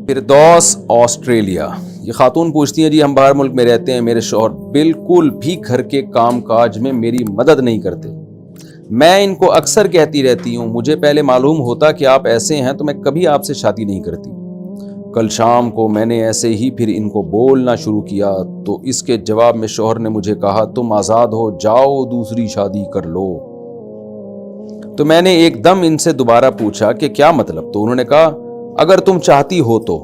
Firdous Australia, یہ خاتون پوچھتی ہیں جی ہم باہر ملک میں رہتے ہیں، میرے شوہر بالکل بھی گھر کے کام کاج میں میری مدد نہیں کرتے۔ میں ان کو اکثر کہتی رہتی ہوں مجھے پہلے معلوم ہوتا کہ آپ ایسے ہیں تو میں کبھی آپ سے شادی نہیں کرتی۔ کل شام کو میں نے ایسے ہی پھر ان کو بولنا شروع کیا تو اس کے جواب میں شوہر نے مجھے کہا تم آزاد ہو، جاؤ دوسری شادی کر لو۔ تو میں نے ایک دم ان سے دوبارہ پوچھا کہ کیا مطلب؟ تو انہوں نے کہا اگر تم چاہتی ہو تو۔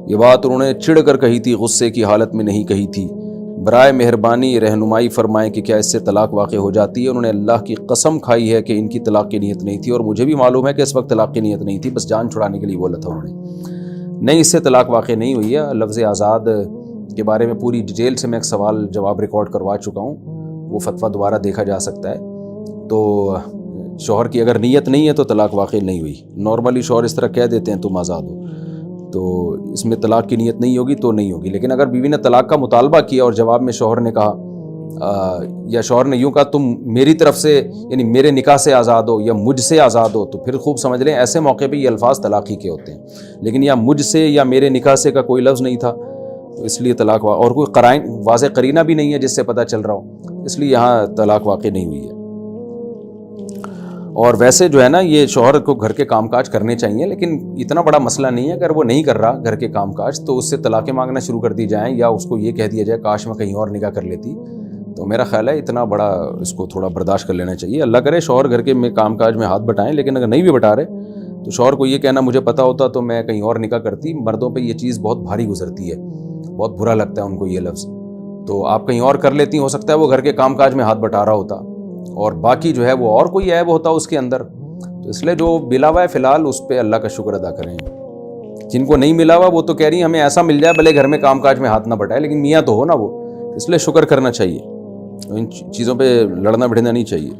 یہ بات انہوں نے چڑ کر کہی تھی، غصے کی حالت میں نہیں کہی تھی۔ برائے مہربانی رہنمائی فرمائیں کہ کیا اس سے طلاق واقع ہو جاتی ہے؟ انہوں نے اللہ کی قسم کھائی ہے کہ ان کی طلاق کی نیت نہیں تھی، اور مجھے بھی معلوم ہے کہ اس وقت طلاق کی نیت نہیں تھی، بس جان چھڑانے کے لیے بولا تھا انہوں نے۔ نہیں، اس سے طلاق واقع نہیں ہوئی ہے۔ لفظ آزاد کے بارے میں پوری ڈیٹیل سے میں ایک سوال جواب ریکارڈ کروا چکا ہوں، وہ فتویٰ دوبارہ دیکھا جا سکتا ہے۔ تو شوہر کی اگر نیت نہیں ہے تو طلاق واقع نہیں ہوئی۔ نارملی شوہر اس طرح کہہ دیتے ہیں تم آزاد ہو، تو اس میں طلاق کی نیت نہیں ہوگی تو نہیں ہوگی۔ لیکن اگر بیوی نے طلاق کا مطالبہ کیا اور جواب میں شوہر نے کہا یا شوہر نے یوں کہا تم میری طرف سے یعنی میرے نکاح سے آزاد ہو یا مجھ سے آزاد ہو، تو پھر خوب سمجھ لیں ایسے موقع پہ یہ الفاظ طلاق ہی کے ہوتے ہیں۔ لیکن یا مجھ سے یا میرے نکاح سے کا کوئی لفظ نہیں تھا، تو اس لیے طلاق اور کوئی قرائن واضح قرینہ بھی نہیں ہے جس سے پتہ چل رہا ہو، اس لیے یہاں طلاق واقع نہیں ہوئی ہے۔ اور ویسے جو ہے نا یہ شوہر کو گھر کے کام کاج کرنے چاہیے، لیکن اتنا بڑا مسئلہ نہیں ہے۔ اگر وہ نہیں کر رہا گھر کے کام کاج تو اس سے طلاقیں مانگنا شروع کر دی جائیں، یا اس کو یہ کہہ دیا جائے کاش میں کہیں اور نکاح کر لیتی، تو میرا خیال ہے اتنا بڑا اس کو تھوڑا برداشت کر لینا چاہیے۔ اللہ کرے شوہر گھر کے میں کام کاج میں ہاتھ بٹائیں، لیکن اگر نہیں بھی بٹا رہے تو شوہر کو یہ کہنا مجھے پتا ہوتا تو میں کہیں اور نکاح کرتی۔ مردوں پہ یہ چیز بہت بھاری گزرتی ہے، بہت برا لگتا ہے ان کو یہ لفظ۔ تو آپ کہیں اور کر لیتی، ہو سکتا ہے وہ گھر کے کام کاج میں ہاتھ بٹا رہا ہوتا اور باقی جو ہے وہ اور کوئی عیب ہوتا اس کے اندر۔ تو اس لیے جو ملا ہوا ہے فی الحال اس پہ اللہ کا شکر ادا کریں۔ جن کو نہیں ملا ہوا وہ تو کہہ رہی ہیں ہمیں ایسا مل جائے بھلے گھر میں کام کاج میں ہاتھ نہ بٹائے، لیکن میاں تو ہو نا وہ، اس لیے شکر کرنا چاہیے، ان چیزوں پہ لڑنا بھڑنا نہیں چاہیے۔